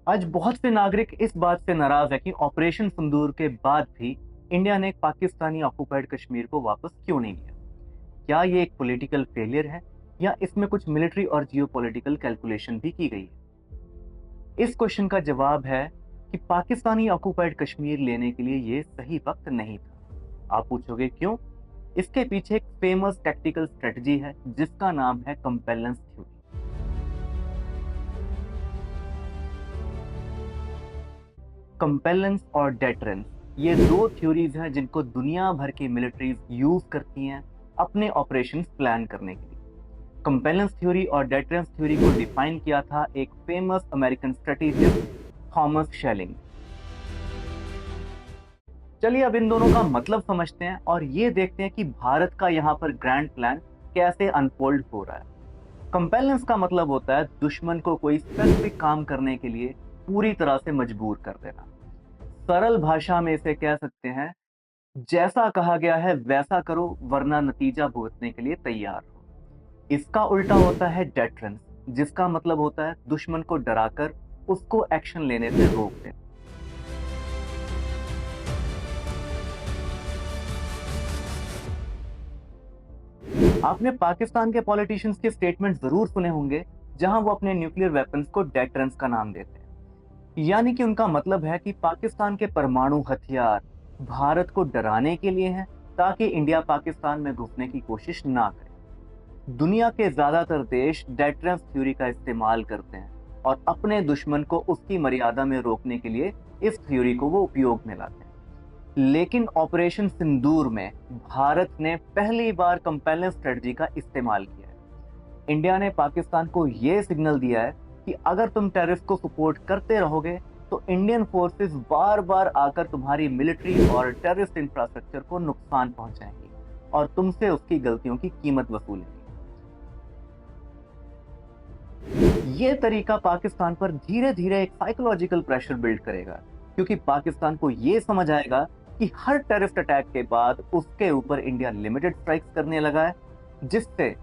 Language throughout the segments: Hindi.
आज बहुत से नागरिक इस बात से नाराज है कि ऑपरेशन सिंदूर के बाद भी इंडिया ने पाकिस्तानी ऑक्युपाइड कश्मीर को वापस क्यों नहीं लिया। क्या ये एक पॉलिटिकल फेलियर है या इसमें कुछ मिलिट्री और जियोपॉलिटिकल कैलकुलेशन भी की गई है। इस क्वेश्चन का जवाब है कि पाकिस्तानी ऑक्युपाइड कश्मीर लेने के लिए ये सही वक्त नहीं था। आप पूछोगे क्यों। इसके पीछे एक फेमस टैक्टिकल स्ट्रेटजी है जिसका नाम है कंपेलेंस थ्योरी। कंपेलेंस और डेटरेंस, ये दो थ्योरीज हैं जिनको दुनिया भर की मिलिट्रीज यूज करती हैं अपने ऑपरेशंस प्लान करने के लिए। कंपेलेंस थ्योरी और डेटरेंस थ्योरी को डिफाइन किया था एक famous American strategist Thomas shelling. चलिए अब इन दोनों का मतलब समझते हैं और ये देखते हैं कि भारत का यहाँ पर ग्रैंड प्लान कैसे अनफोल्ड हो रहा है। कंपेलेंस का मतलब होता है दुश्मन को कोई स्पेसिफिक काम करने के लिए पूरी तरह से मजबूर कर देना। सरल भाषा में इसे कह सकते हैं, जैसा कहा गया है वैसा करो वरना नतीजा भुगतने के लिए तैयार हो। इसका उल्टा होता है डेटरेंस, जिसका मतलब होता है दुश्मन को डराकर उसको एक्शन लेने से रोक देना। आपने पाकिस्तान के पॉलिटिशियंस के स्टेटमेंट जरूर सुने होंगे जहां वो अपने न्यूक्लियर वेपन्स को डेटरेंस का नाम देते हैं। यानी कि उनका मतलब है कि पाकिस्तान के परमाणु हथियार भारत को डराने के लिए हैं ताकि इंडिया पाकिस्तान में घुसने की कोशिश ना करे। दुनिया के ज्यादातर देश डेटरेंस थ्योरी का इस्तेमाल करते हैं और अपने दुश्मन को उसकी मर्यादा में रोकने के लिए इस थ्योरी को वो उपयोग में लाते हैं। लेकिन ऑपरेशन सिंदूर में भारत ने पहली बार कंपेलेंस स्ट्रेटजी का इस्तेमाल किया है। इंडिया ने पाकिस्तान को यह सिग्नल दिया है कि अगर तुम टेररिस्ट को सपोर्ट करते रहोगे तो इंडियन फोर्सेस बार बार आकर तुम्हारी मिलिट्री और टेररिस्ट इंफ्रास्ट्रक्चर को नुकसान पहुंचाएंगी और तुमसे उसकी गलतियों की कीमत वसूलेंगी। ये तरीका पाकिस्तान पर धीरे धीरे एक साइकोलॉजिकल प्रेशर बिल्ड करेगा, क्योंकि पाकिस्तान को यह समझ आएगा कि हर टेररिस्ट अटैक के बाद उसके ऊपर इंडिया लिमिटेड स्ट्राइक्स करने लगा है, जिससे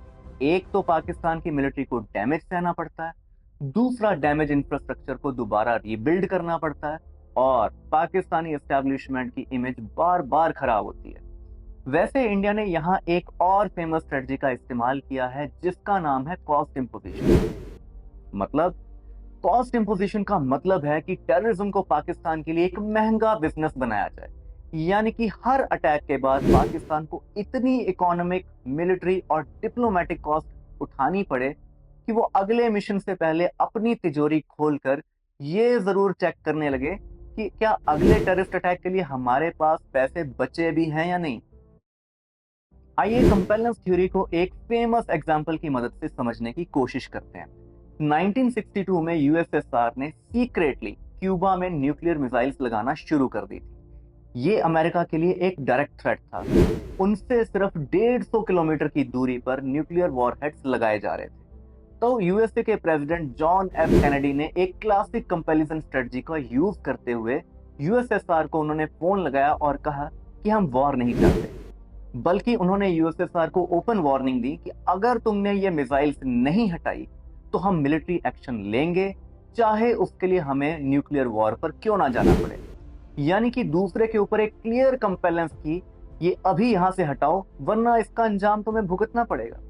एक तो पाकिस्तान की मिलिट्री को डैमेज सहना पड़ता है, दूसरा डैमेज इंफ्रास्ट्रक्चर को दोबारा रीबिल्ड करना पड़ता है और पाकिस्तानी एस्टेब्लिशमेंट की इमेज बार बार खराब होती है। वैसे इंडिया ने यहाँ एक और फेमस स्ट्रेटजी का इस्तेमाल किया है जिसका नाम है कॉस्ट इम्पोजिशन। मतलब कॉस्ट इम्पोजिशन का मतलब है कि टेररिज्म को पाकिस्तान के लिए एक महंगा बिजनेस बनाया जाए। यानी कि हर अटैक के बाद पाकिस्तान को इतनी इकोनॉमिक, मिलिट्री और डिप्लोमेटिक कॉस्ट उठानी पड़े कि वो अगले मिशन से पहले अपनी तिजोरी खोलकर ये जरूर चेक करने लगे कि क्या अगले टेररिस्ट अटैक के लिए हमारे पास पैसे बचे भी हैं या नहीं। आइए कंपेलेंस थ्योरी को एक फेमस एग्जांपल की मदद से समझने की कोशिश करते हैं। 1962 में यूएसएसआर ने सीक्रेटली क्यूबा में न्यूक्लियर मिसाइल्स लगाना शुरू कर दी थी। ये अमेरिका के लिए एक डायरेक्ट थ्रेट था। उनसे सिर्फ 150 किलोमीटर की दूरी पर न्यूक्लियर वॉरहेड्स लगाए जा रहे थे। तो यूएसए के प्रेसिडेंट जॉन एफ कैनेडी ने एक क्लासिक कंपैरिजन स्ट्रेटजी का यूज करते हुए यूएसएसआर को उन्होंने फोन लगाया और कहा कि हम वॉर नहीं चाहते, बल्कि उन्होंने यूएसएसआर को ओपन वार्निंग दी कि अगर तुमने ये मिसाइल्स नहीं हटाई तो हम मिलिट्री एक्शन लेंगे, चाहे उसके लिए हमें न्यूक्लियर वॉर पर क्यों ना जाना पड़े। यानी कि दूसरे के ऊपर एक क्लियर कंपेलेंस की, ये अभी यहां से हटाओ वरना इसका अंजाम तुम्हें भुगतना पड़ेगा।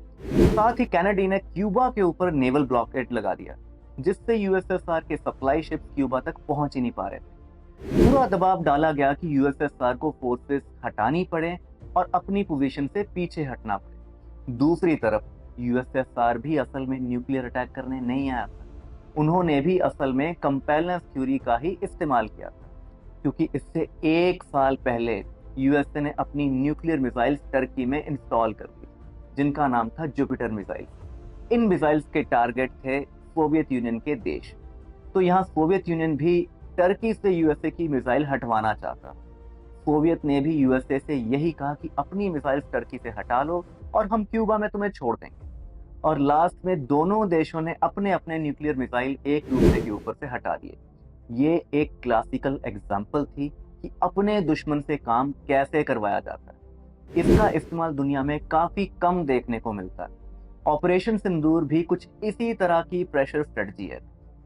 साथ ही कैनेडी ने क्यूबा के ऊपर नेवल ब्लॉकेड लगा दिया, जिससे यूएसएसआर के सप्लाई शिप्स क्यूबा तक पहुंच ही नहीं पा रहे थे। पूरा दबाव डाला गया कि यूएसएसआर को फोर्सेस हटानी पड़े और अपनी पोजीशन से पीछे हटना पड़े। दूसरी तरफ यूएसएसआर भी असल में न्यूक्लियर अटैक करने नहीं आया था। उन्होंने भी असल में कंपेलेंस थ्योरी का ही इस्तेमाल किया था, क्योंकि इससे एक साल पहले यूएसए ने अपनी न्यूक्लियर मिसाइल्स टर्की में इंस्टॉल कर दी, जिनका नाम था जुपिटर मिसाइल। इन मिसाइल्स के टारगेट थे सोवियत यूनियन के देश। तो यहाँ सोवियत यूनियन भी टर्की से यूएसए की मिसाइल हटवाना चाहता। सोवियत ने भी यूएसए से यही कहा कि अपनी मिसाइल्स टर्की से हटा लो और हम क्यूबा में तुम्हें छोड़ देंगे। और लास्ट में दोनों देशों ने अपने अपने न्यूक्लियर मिसाइल एक दूसरे के ऊपर से हटा दिए। ये एक क्लासिकल एग्जाम्पल थी कि अपने दुश्मन से काम कैसे करवाया जाता है। इसका इस्तेमाल दुनिया में काफी कम देखने को मिलता है। ऑपरेशन सिंदूर भी कुछ इसी तरह की प्रेशर स्ट्रेटजी है।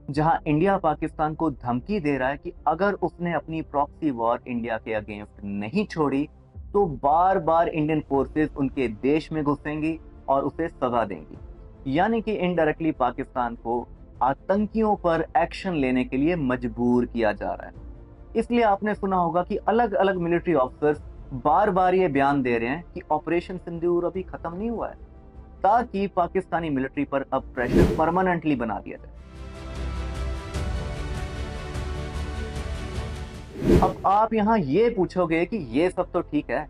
जहां इंडिया पाकिस्तान को धमकी दे रहा है कि अगर उसने अपनी प्रॉक्सी वॉर इंडिया के अगेंस्ट नहीं छोड़ी तो बार बार इंडियन फोर्सेस उनके देश में घुसेंगी और उसे सजा देंगी। यानी कि इनडायरेक्टली पाकिस्तान को आतंकियों पर एक्शन लेने के लिए मजबूर किया जा रहा है। इसलिए आपने सुना होगा कि अलग अलग मिलिट्री ऑफिसर्स बार बार ये बयान दे रहे हैं कि ऑपरेशन सिंदूर अभी खत्म नहीं हुआ है, ताकि पाकिस्तानी मिलिट्री पर अब प्रेशर परमानेंटली बना दिया जाए। अब आप यहाँ ये पूछोगे कि ये सब तो ठीक है,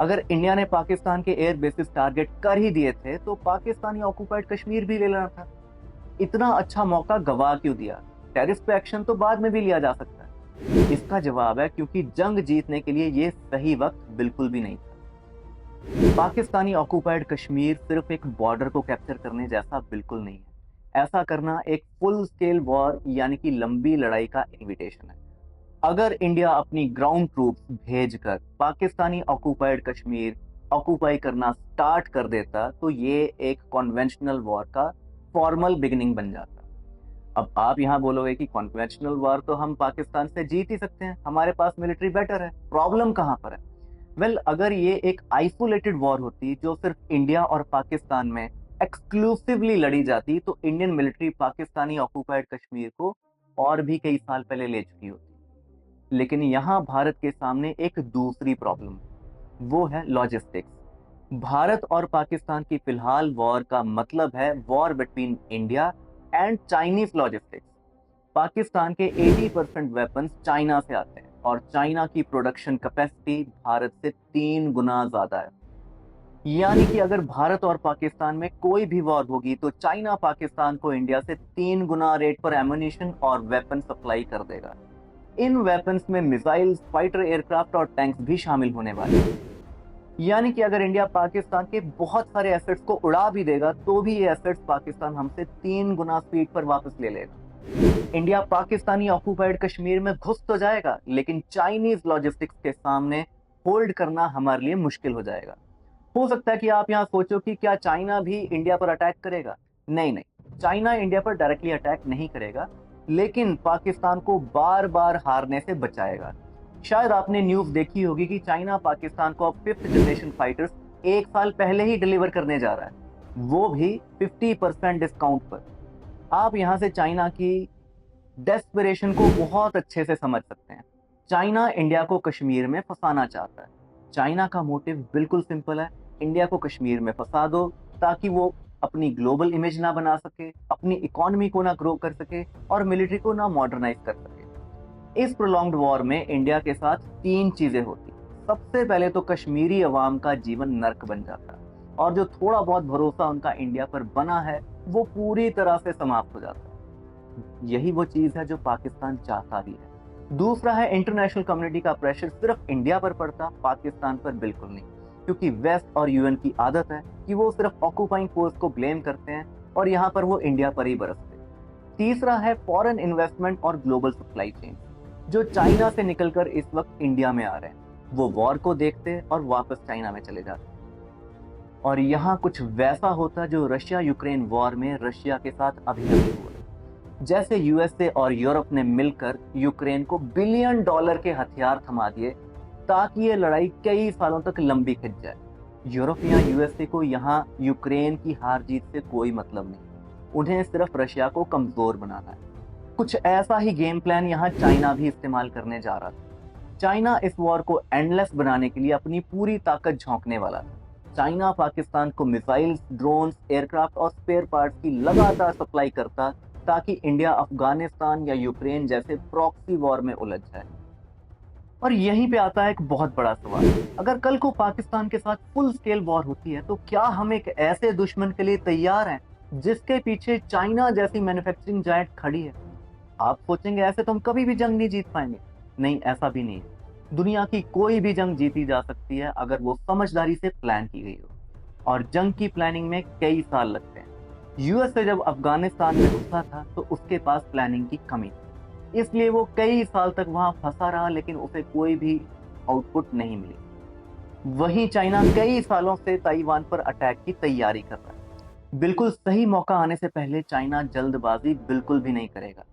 अगर इंडिया ने पाकिस्तान के एयर बेसिस टारगेट कर ही दिए थे तो पाकिस्तानी ऑक्युपाइड कश्मीर भी ले लेना था। इतना अच्छा मौका गवा क्यों दिया? टेरिफ पे एक्शन तो बाद में भी लिया जा सकता है। इसका जवाब है क्योंकि जंग जीतने के लिए ये सही वक्त बिल्कुल भी नहीं था। पाकिस्तानी ऑक्युपाइड कश्मीर सिर्फ एक बॉर्डर को कैप्चर करने जैसा बिल्कुल नहीं है। ऐसा करना एक फुल स्केल वॉर यानी कि लंबी लड़ाई का इन्विटेशन है। अगर इंडिया अपनी ग्राउंड ट्रूप्स भेजकर पाकिस्तानी ऑक्युपाइड कश्मीर ऑक्युपाई करना स्टार्ट कर देता तो ये एक कॉन्वेंशनल वॉर का फॉर्मल बिगिनिंग बन जाता। अब आप यहाँ बोलोगे कि कॉन्वेंशनल वॉर तो हम पाकिस्तान से जीत ही सकते हैं, हमारे पास मिलिट्री बेटर है, प्रॉब्लम कहाँ पर है? वेल, अगर ये एक आइसोलेटेड वॉर होती जो सिर्फ इंडिया और पाकिस्तान में एक्सक्लूसिवली लड़ी जाती तो Indian military Pakistani occupied Kashmir को और भी कई साल पहले ले चुकी होती। लेकिन यहाँ भारत के सामने एक दूसरी प्रॉब्लम है, वो है लॉजिस्टिक्स। भारत और पाकिस्तान की फिलहाल वॉर का मतलब है war between India and Chinese logistics. Pakistan के 80% वेपन्स चाइना से आते हैं और चाइना की प्रोडक्शन कैपेसिटी भारत से 3 गुना ज्यादा है। यानी कि अगर भारत और पाकिस्तान में कोई भी वॉर होगी तो चाइना पाकिस्तान को इंडिया से 3 गुना रेट पर एमुनिशन और वेपन सप्लाई कर देगा। इन वेपन्स में मिसाइल्स, फाइटर एयरक्राफ्ट और टैंक्स भी शामिल होने वाले हैं। यानी कि अगर इंडिया पाकिस्तान के बहुत सारे एसेट्स को उड़ा भी देगा तो भी ये एसेट्स पाकिस्तान हमसे 3 गुना स्पीड पर वापस ले लेगा। इंडिया पाकिस्तानी ऑक्युपाइड कश्मीर में घुस तो जाएगा लेकिन चाइनीज लॉजिस्टिक्स के सामने होल्ड करना हमारे लिए मुश्किल हो जाएगा। हो सकता है कि आप यहाँ सोचो कि क्या चाइना भी इंडिया पर अटैक करेगा? नहीं नहीं, चाइना इंडिया पर डायरेक्टली अटैक नहीं करेगा, लेकिन पाकिस्तान को बार बार हारने से बचाएगा। शायद आपने न्यूज देखी होगी कि चाइना पाकिस्तान को अब 5th जनरेशन फाइटर्स 1 साल पहले ही डिलीवर करने जा रहा है, वो भी 50% डिस्काउंट पर। आप यहाँ से चाइना की डेस्परेशन को बहुत अच्छे से समझ सकते हैं। चाइना इंडिया को कश्मीर में फंसाना चाहता है। चाइना का मोटिव बिल्कुल सिंपल है, इंडिया को कश्मीर में फंसा दो ताकि वो अपनी ग्लोबल इमेज ना बना सके, अपनी इकोनॉमी को ना ग्रो कर सके और मिलिट्री को ना मॉडर्नाइज कर सके। इस प्रोलॉन्ग्ड वॉर में इंडिया के साथ 3 चीजें होती। सबसे पहले तो कश्मीरी अवाम का जीवन नर्क बन जाता और जो थोड़ा बहुत भरोसा उनका इंडिया पर बना है वो पूरी तरह से समाप्त हो जाता है। यही वो चीज है जो पाकिस्तान चाहता भी है। दूसरा है इंटरनेशनल कम्युनिटी का प्रेशर सिर्फ इंडिया पर पड़ता, पाकिस्तान पर बिल्कुल नहीं, क्योंकि वेस्ट और यूएन की आदत है कि वो सिर्फ ऑक्युपाइंग फोर्स को ब्लेम करते हैं और यहाँ पर वो इंडिया पर ही बरसते। तीसरा है फॉरेन इन्वेस्टमेंट और ग्लोबल सप्लाई चेन, जो चाइना से निकलकर इस वक्त इंडिया में आ रहे हैं। वो वॉर को देखते और वापस चाइना में चले जाते। और यहाँ कुछ वैसा होता जो रशिया यूक्रेन वॉर में रशिया के साथ अभी अभी हुआ। जैसे यूएसए और यूरोप ने मिलकर यूक्रेन को $1 बिलियन के हथियार थमा दिए ताकि ये लड़ाई कई सालों तक लंबी खिंच जाए। यूरोप या यूएसए को यहाँ यूक्रेन की हार जीत से कोई मतलब नहीं, उन्हें सिर्फ रशिया को कमजोर बनाना है। कुछ ऐसा ही गेम प्लान यहाँ चाइना भी इस्तेमाल करने जा रहा था। चाइना इस वॉर को एंडलेस बनाने के लिए अपनी पूरी ताकत झोंकने वाला था। चाइना पाकिस्तान को मिसाइल्स, ड्रोन्स, एयरक्राफ्ट और स्पेयर पार्ट्स की लगातार सप्लाई करता ताकि इंडिया अफगानिस्तान या यूक्रेन जैसे प्रॉक्सी वॉर में उलझ जाए। और यहीं पे आता है एक बहुत बड़ा सवाल, अगर कल को पाकिस्तान के साथ फुल स्केल वॉर होती है तो क्या हम एक ऐसे दुश्मन के लिए तैयार हैं जिसके पीछे चाइना जैसी मैन्युफैक्चरिंग जायंट खड़ी है? आप सोचेंगे ऐसे तो हम कभी भी जंग नहीं जीत पाएंगे। नहीं, ऐसा भी नहीं है। दुनिया की कोई भी जंग जीती जा सकती है अगर वो समझदारी से प्लान की गई हो, और जंग की प्लानिंग में कई साल लगते हैं। यूएसए जब अफगानिस्तान में घुसा था तो उसके पास प्लानिंग की कमी थी, इसलिए वो कई साल तक वहां फंसा रहा लेकिन उसे कोई भी आउटपुट नहीं मिली। वहीं चाइना कई सालों से ताइवान पर अटैक की तैयारी कर रहा है। बिल्कुल सही मौका आने से पहले चाइना जल्दबाजी बिल्कुल भी नहीं करेगा।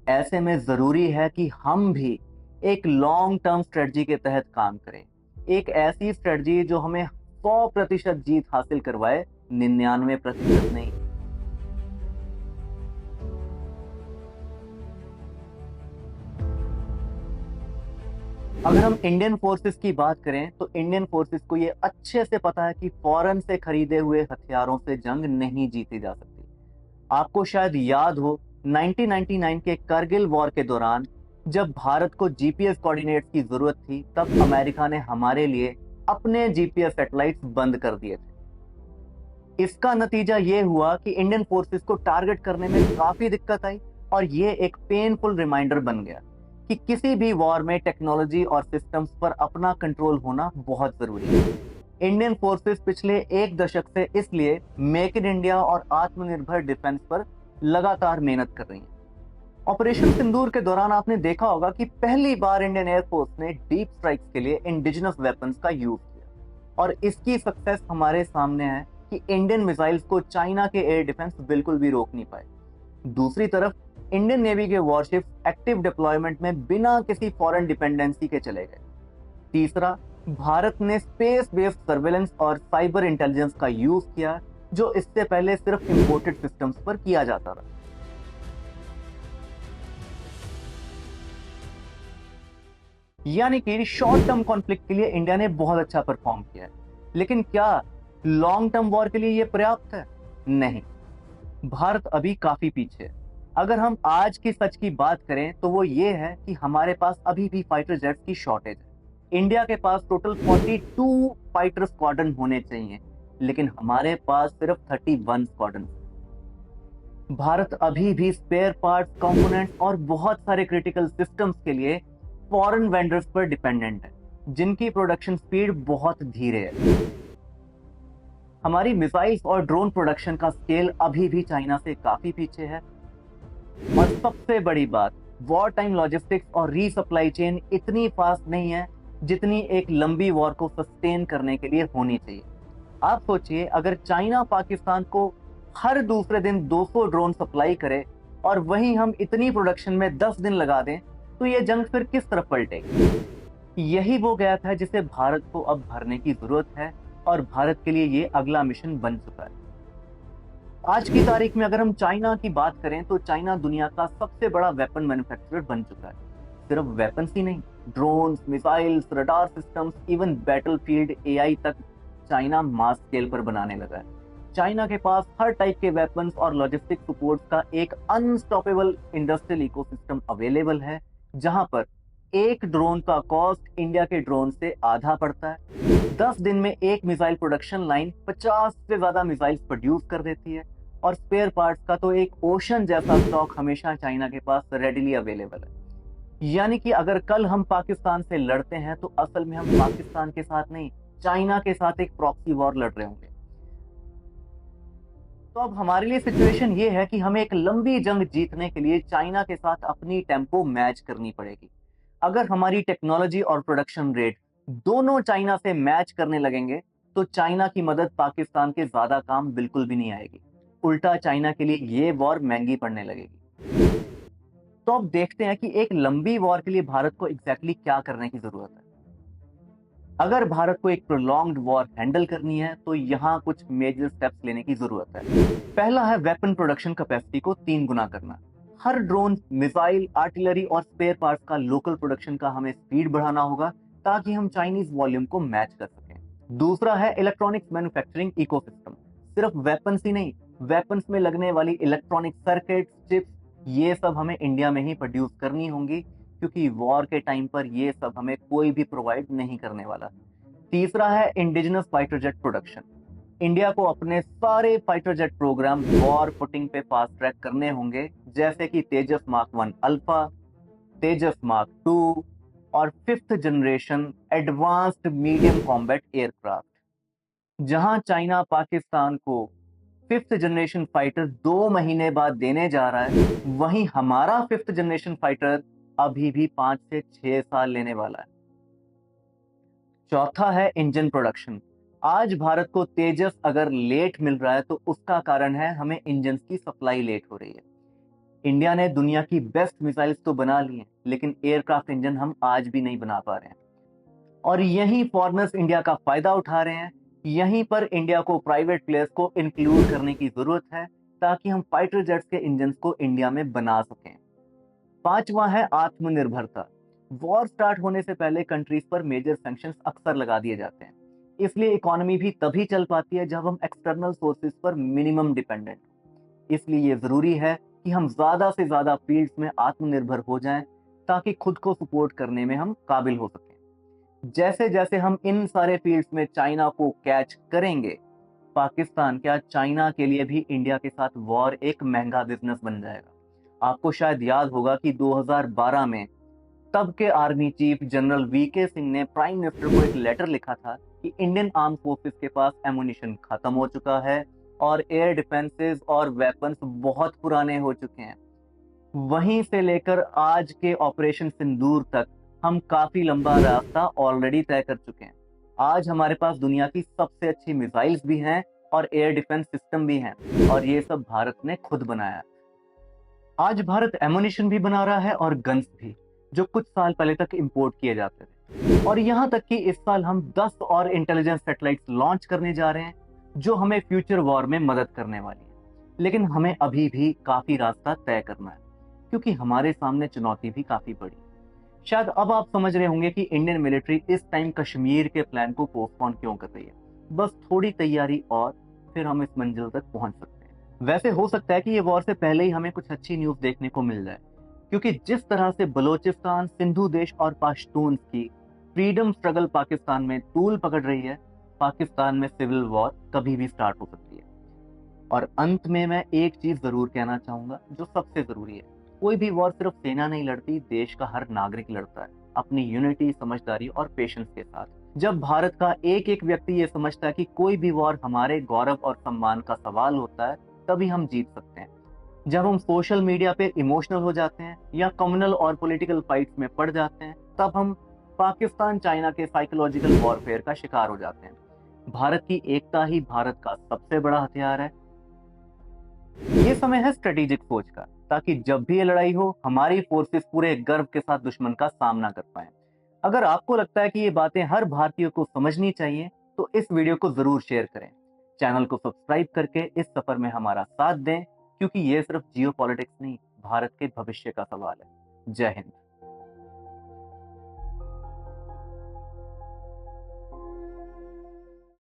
ऐसे में ज़रूरी है कि हम भी एक लॉन्ग टर्म स्ट्रेटजी के तहत काम करें। एक ऐसी स्ट्रेटजी जो हमें 100% जीत हासिल करवाए, 99% नहीं। अगर हम इंडियन फोर्सेस की बात करें तो इंडियन फोर्सेस को ये अच्छे से पता है कि फॉरेन से खरीदे हुए हथियारों से जंग नहीं जीती जा सकती। आपको शायद याद हो 1999 के करगिल वॉर के दौरान जब भारत को जीपीएस कोऑर्डिनेट्स की जरूरत थी, तब अमेरिका ने हमारे लिए अपने जीपीएस सैटेलाइट्स बंद कर दिए थे। इसका नतीजा ये हुआ कि इंडियन फोर्सेस को टारगेट करने में काफी दिक्कत आई और ये एक पेनफुल रिमाइंडर बन गया कि किसी भी वॉर में टेक्नोलॉजी और सिस्टम्स पर अपना कंट्रोल होना बहुत जरूरी है। इंडियन फोर्सेस पिछले एक दशक से इसलिए मेक इन इंडिया और आत्मनिर्भर डिफेंस पर लगातार मेहनत कर रही है। ऑपरेशन सिंदूर के दौरान आपने देखा होगा कि पहली बार इंडियन एयरफोर्स ने डीप स्ट्राइक्स के लिए इंडिजिनस वेपन्स का यूज किया और इसकी सक्सेस हमारे सामने है कि इंडियन मिसाइल्स को चाइना के एयर डिफेंस बिल्कुल भी रोक नहीं पाए। दूसरी तरफ इंडियन नेवी के वॉरशिप्स एक्टिव डिप्लॉयमेंट में बिना किसी फॉरेन डिपेंडेंसी के चले गए। तीसरा, भारत ने स्पेस बेस्ड सर्वेलेंस और साइबर इंटेलिजेंस का यूज किया, जो इससे पहले सिर्फ इंपोर्टेड सिस्टम्स पर किया जाता था। यानी कि शॉर्ट टर्म कॉन्फ्लिक्ट के लिए इंडिया ने बहुत अच्छा परफॉर्म किया है, लेकिन क्या लॉन्ग टर्म वॉर के लिए यह पर्याप्त है? नहीं, भारत अभी काफी पीछे है। अगर हम आज की सच की बात करें तो वो ये है कि हमारे पास अभी भी फाइटर जेट्स की शॉर्टेज है। इंडिया के पास टोटल 42 फाइटर स्क्वाड्रन होने चाहिए, लेकिन हमारे पास सिर्फ 31 स्क्वाड्रन। भारत अभी भी स्पेयर पार्ट्स, कंपोनेंट्स और बहुत सारे क्रिटिकल सिस्टम्स के लिए फॉरेन वेंडर्स पर डिपेंडेंट है, जिनकी प्रोडक्शन स्पीड बहुत धीरे है। हमारी मिसाइल्स और ड्रोन प्रोडक्शन का स्केल अभी भी चाइना से काफी पीछे है। और सबसे बड़ी बात, वॉर टाइम लॉजिस्टिक्स और रीसप्लाई चेन इतनी फास्ट नहीं है जितनी एक लंबी वॉर को सस्टेन करने के लिए होनी चाहिए। आप सोचिए, अगर चाइना पाकिस्तान को हर दूसरे दिन 200 ड्रोन सप्लाई करे और वहीं हम इतनी प्रोडक्शन में 10 दिन लगा दें, तो ये जंग फिर किस तरफ पलटेगी? यही वो गैप है जिसे भारत को अब भरने की जरूरत है और भारत के लिए ये अगला मिशन बन चुका है। आज की तारीख में अगर हम चाइना की बात करें तो चाइना दुनिया का सबसे बड़ा वेपन मैन्युफैक्चरर बन चुका है। सिर्फ वेपन्स ही नहीं, drones, missiles, radar systems, even battlefield AI तक चाइना मास स्केल पर बनाने लगा है। चाइना के पास हर टाइप के वेपन्स और लॉजिस्टिक सपोर्ट का एक अनस्टॉपेबल इंडस्ट्रियल इकोसिस्टम अवेलेबल है, जहां पर एक ड्रोन का कॉस्ट इंडिया के ड्रोन से आधा पड़ता है। 10 दिन में एक मिसाइल प्रोडक्शन लाइन 50 से ज्यादा मिसाइल्स प्रोड्यूस कर देती है और स्पेयर पार्ट्स का तो एक ओशन जैसा स्टॉक हमेशा चाइना के पास रेडिली अवेलेबल है। यानी कि अगर कल हम पाकिस्तान से लड़ते हैं तो असल में हम पाकिस्तान के साथ नहीं, चाइना के साथ एक प्रॉक्सी वॉर लड़ रहे होंगे। तो अब हमारे लिए सिचुएशन ये है कि हमें एक लंबी जंग जीतने के लिए चाइना के साथ अपनी टेम्पो मैच करनी पड़ेगी। अगर हमारी टेक्नोलॉजी और प्रोडक्शन रेट दोनों चाइना से मैच करने लगेंगे तो चाइना की मदद पाकिस्तान के ज्यादा काम बिल्कुल भी नहीं आएगी। उल्टा चाइना के लिए ये वॉर महंगी पड़ने लगेगी। तो अब देखते हैं कि एक लंबी वॉर के लिए भारत को एग्जैक्टली क्या करने की जरूरत है। अगर भारत को एक प्रोलॉन्ग्ड वॉर हैंडल करनी है तो यहाँ कुछ मेजर स्टेप्स लेने की जरूरत है। पहला है वेपन प्रोडक्शन कैपेसिटी को 3 गुना करना। हर ड्रोन, मिसाइल, आर्टिलरी और स्पेयर पार्ट्स का लोकल प्रोडक्शन का हमें स्पीड बढ़ाना होगा ताकि हम चाइनीज वॉल्यूम को मैच कर सकें। दूसरा है इलेक्ट्रॉनिक्स मैन्युफैक्चरिंग इकोसिस्टम। सिर्फ वेपन्स ही नहीं, वेपन्स में लगने वाली इलेक्ट्रॉनिक सर्किट, चिप्स, ये सब हमें इंडिया में ही प्रोड्यूस करनी होंगी, क्योंकि वॉर के टाइम पर ये सब हमें कोई भी प्रोवाइड नहीं करने वाला। तीसरा है indigenous fighter jet production. India को अपने सारे fighter jet program war footing पे फास्ट ट्रैक करने होंगे, जैसे कि Tejas mark 1 alpha, Tejas mark 2 और 5th generation advanced medium combat aircraft. जहां चाइना पाकिस्तान को 5th जनरेशन फाइटर 2 महीने बाद देने जा रहा है, वहीं हमारा 5th जनरेशन फाइटर अभी भी 5 से 6 साल लेने वाला है। चौथा है इंजन प्रोडक्शन। आज भारत को तेजस अगर लेट मिल रहा है तो उसका कारण है हमें इंजन की सप्लाई लेट हो रही है। इंडिया ने दुनिया की बेस्ट मिसाइल्स तो बना ली हैं, लेकिन एयरक्राफ्ट इंजन हम आज भी नहीं बना पा रहे हैं। और यहीं फॉरेनर्स इंडिया का फायदा उठा रहे हैं। यहीं पर इंडिया को प्राइवेट प्लेयर्स को इंक्लूड करने की जरूरत है, ताकि हम फाइटर जेट्स के इंजन को इंडिया में बना सकें। पांचवा है आत्मनिर्भरता। वॉर स्टार्ट होने से पहले कंट्रीज पर मेजर सैंक्शंस अक्सर लगा दिए जाते हैं। इसलिए इकोनॉमी भी तभी चल पाती है जब हम एक्सटर्नल सोर्सेज पर मिनिमम डिपेंडेंट। इसलिए ये जरूरी है कि हम ज्यादा से ज्यादा फील्ड्स में आत्मनिर्भर हो जाएं, ताकि खुद को सपोर्ट करने में हम काबिल हो सकें। जैसे जैसे हम इन सारे फील्ड्स में चाइना को कैच करेंगे, पाकिस्तान क्या चाइना के लिए भी इंडिया के साथ वॉर एक महंगा बिजनेस बन जाएगा। आपको शायद याद होगा कि 2012 में तब के army chief general V K Singh ने प्राइम मिनिस्टर को एक लेटर लिखा था कि इंडियन आर्म फोर्सेस के पास एमुनिशन खत्म हो चुका है और एयर डिफेंसेस और वेपन्स बहुत पुराने हो चुके हैं। वहीं से लेकर आज के ऑपरेशन सिंदूर तक हम काफी लंबा रास्ता ऑलरेडी तय कर चुके हैं। आज हमारे पास दुनिया की सबसे अच्छी मिसाइल्स भी हैं और एयर डिफेंस सिस्टम भी हैं, और ये सब भारत ने खुद बनाया। आज भारत एमुनिशन भी बना रहा है और गन्स भी, जो कुछ साल पहले तक इंपोर्ट किए जाते थे। और यहाँ तक कि इस साल हम 10 और इंटेलिजेंस सैटेलाइट्स लॉन्च करने जा रहे हैं, जो हमें फ्यूचर वॉर में मदद करने वाली है। लेकिन हमें अभी भी काफी रास्ता तय करना है, क्योंकि हमारे सामने चुनौती भी काफी बड़ी है। शायद अब आप समझ रहे होंगे कि इंडियन मिलिट्री इस टाइम कश्मीर के प्लान को पोस्टपोन क्यों कर रही है। बस थोड़ी तैयारी और फिर हम इस मंजिल तक पहुंच सकते हैं। वैसे हो सकता है कि ये वॉर से पहले ही हमें कुछ अच्छी न्यूज देखने को मिल जाए, क्योंकि जिस तरह से बलोचिस्तान, सिंधु देश और पश्तून की फ्रीडम स्ट्रगल पाकिस्तान में तूल पकड़ रही है, पाकिस्तान में सिविल वॉर कभी भी स्टार्ट हो सकती है। और अंत में मैं एक चीज जरूर कहना चाहूंगा जो सबसे जरूरी है। कोई भी वॉर सिर्फ सेना नहीं लड़ती, देश का हर नागरिक लड़ता है, अपनी यूनिटी, समझदारी और पेशेंस के साथ। जब भारत का एक एक व्यक्ति ये समझता है कि कोई भी वॉर हमारे गौरव और सम्मान का सवाल होता है, तभी हम जीत सकते हैं। जब हम सोशल मीडिया पे इमोशनल हो जाते हैं या कम्युनल और पॉलिटिकल फाइट्स में पड़ जाते हैं, तब हम पाकिस्तान चाइना के साइकोलॉजिकल वॉरफेयर का शिकार हो जाते हैं। भारत की एकता ही भारत का सबसे बड़ा हथियार है। ये समय है स्ट्रेटेजिक सोच का, ताकि जब भी ये लड़ाई हो, हमारी फोर्सेस पूरे गर्व के साथ दुश्मन का सामना कर पाए। अगर आपको लगता है कि ये बातें हर भारतीय को समझनी चाहिए, तो इस वीडियो को जरूर शेयर करें। चैनल को सब्सक्राइब करके इस सफर में हमारा साथ दें, क्योंकि ये सिर्फ जियोपॉलिटिक्स नहीं, भारत के भविष्य का सवाल है। जय हिंद।